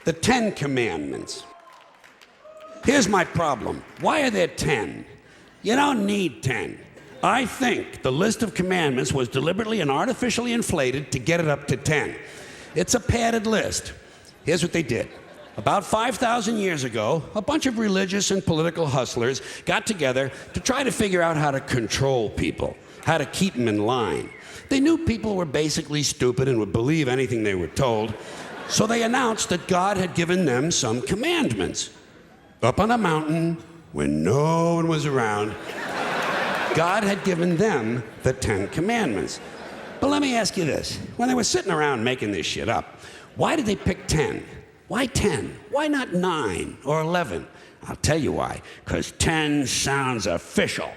The 10 Commandments. Here's my problem. Why are there 10? You don't need 10. I think the list of commandments was deliberately and artificially inflated to get it up to 10. It's a padded list. Here's what they did. About 5,000 years ago, a bunch of religious and political hustlers got together to try to figure out how to control people, how to keep them in line. They knew people were basically stupid and would believe anything they were told, so they announced that God had given them some commandments. Up on a mountain, when no one was around, God had given them the 10 Commandments. But let me ask you this. When they were sitting around making this shit up, why did they pick 10? Why 10? Why not 9 or 11? I'll tell you why. Because 10 sounds official.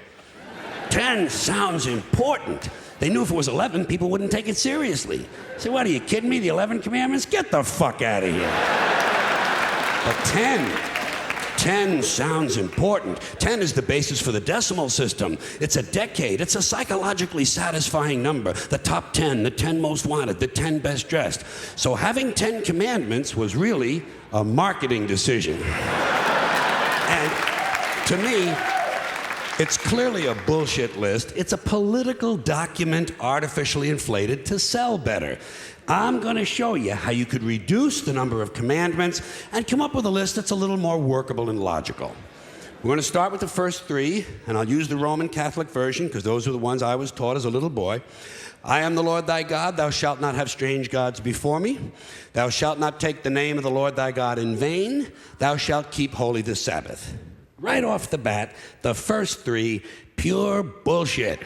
10 sounds important. They knew if it was 11, people wouldn't take it seriously. Say, what, are you kidding me? The 11 Commandments? Get the fuck out of here. But 10 sounds important. 10 is the basis for the decimal system. It's a decade. It's a psychologically satisfying number. The top 10, the 10 most wanted, the 10 best dressed. So having 10 commandments was really a marketing decision. And to me, it's clearly a bullshit list. It's a political document artificially inflated to sell better. I'm going to show you how you could reduce the number of commandments and come up with a list that's a little more workable and logical. We're going to start with the first 3, and I'll use the Roman Catholic version because those are the ones I was taught as a little boy. I am the Lord thy God. Thou shalt not have strange gods before me. Thou shalt not take the name of the Lord thy God in vain. Thou shalt keep holy the Sabbath. Right off the bat, the first 3, pure bullshit.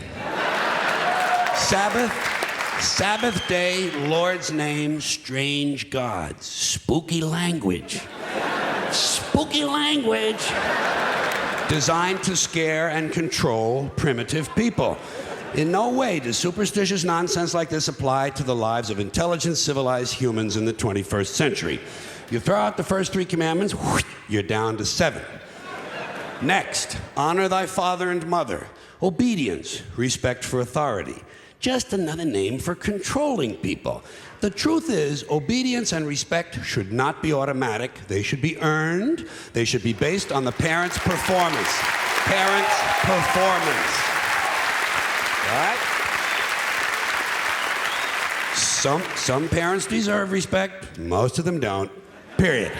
Sabbath day, Lord's name, strange gods. Spooky language. Spooky language. Designed to scare and control primitive people. In no way does superstitious nonsense like this apply to the lives of intelligent, civilized humans in the 21st century. You throw out the first 3 commandments, you're down to 7. Next, honor thy father and mother. Obedience, respect for authority. Just another name for controlling people. The truth is, obedience and respect should not be automatic. They should be earned. They should be based on the parent's performance. Parent's performance. All right? Some parents deserve respect. Most of them don't. Period.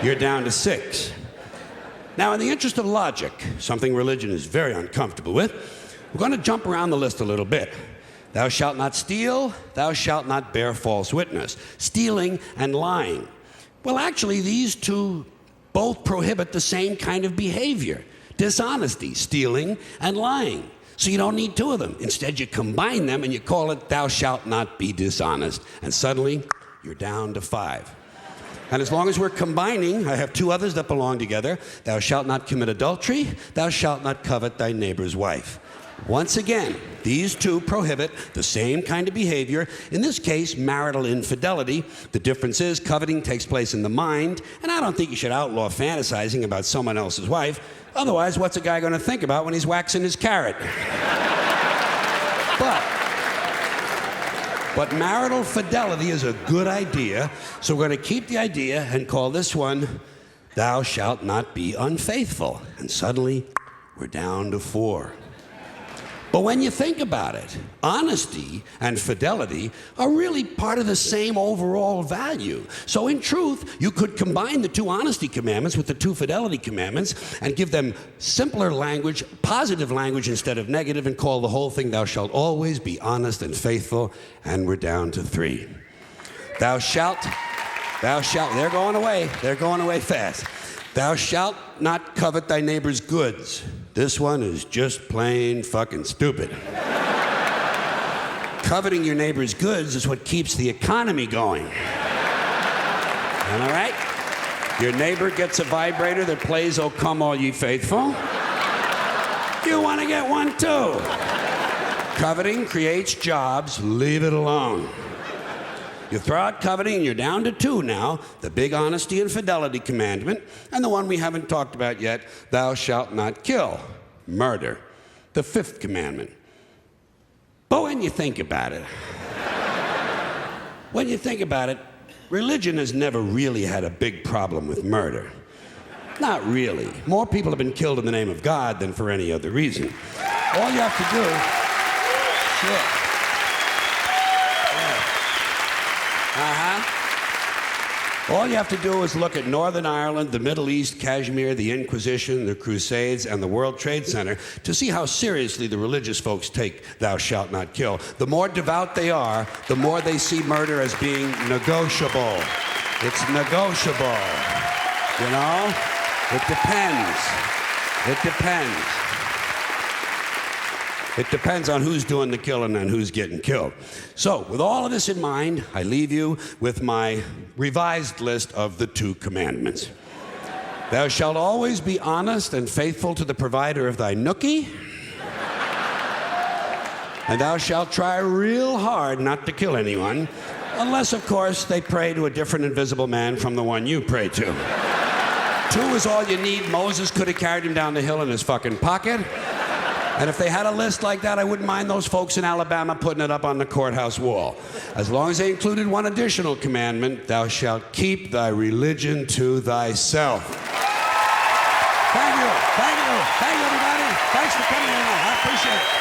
You're down to 6. Now, in the interest of logic, something religion is very uncomfortable with, we're going to jump around the list a little bit. Thou shalt not steal, thou shalt not bear false witness. Stealing and lying. Well, actually, these 2 both prohibit the same kind of behavior. Dishonesty, stealing, and lying. So you don't need 2 of them. Instead, you combine them and you call it thou shalt not be dishonest. And suddenly, you're down to 5. And as long as we're combining, I have 2 others that belong together. Thou shalt not commit adultery. Thou shalt not covet thy neighbor's wife. Once again, these 2 prohibit the same kind of behavior. In this case, marital infidelity. The difference is coveting takes place in the mind, and I don't think you should outlaw fantasizing about someone else's wife. Otherwise, what's a guy going to think about when he's waxing his carrot? But marital fidelity is a good idea, so we're going to keep the idea and call this one, thou shalt not be unfaithful. And suddenly, we're down to 4. But when you think about it, honesty and fidelity are really part of the same overall value. So in truth, you could combine the 2 honesty commandments with the 2 fidelity commandments and give them simpler language, positive language instead of negative, and call the whole thing, thou shalt always be honest and faithful, and we're down to 3. Thou shalt, they're going away fast. Thou shalt not covet thy neighbor's goods. This one is just plain fucking stupid. Coveting your neighbor's goods is what keeps the economy going. All right? Your neighbor gets a vibrator that plays "O Come All Ye Faithful." You want to get one too. Coveting creates jobs. Leave it alone. You throw out coveting and you're down to 2 now, the big honesty and fidelity commandment, and the one we haven't talked about yet, thou shalt not kill, murder, the 5th commandment. But when you think about it, religion has never really had a big problem with murder. Not really. More people have been killed in the name of God than for any other reason. All you have to do... Sure. All you have to do is look at Northern Ireland, the Middle East, Kashmir, the Inquisition, the Crusades, and the World Trade Center to see how seriously the religious folks take thou shalt not kill. The more devout they are, the more they see murder as being negotiable. It's negotiable. You know? It depends. It depends. It depends on who's doing the killing and who's getting killed. So, with all of this in mind, I leave you with my revised list of the 2 commandments. Thou shalt always be honest and faithful to the provider of thy nookie. And thou shalt try real hard not to kill anyone, unless, of course, they pray to a different invisible man from the one you pray to. 2 is all you need. Moses could have carried him down the hill in his fucking pocket. And if they had a list like that, I wouldn't mind those folks in Alabama putting it up on the courthouse wall. As long as they included one additional commandment, thou shalt keep thy religion to thyself. Thank you. Thank you. Thank you, everybody. Thanks for coming in. I appreciate it.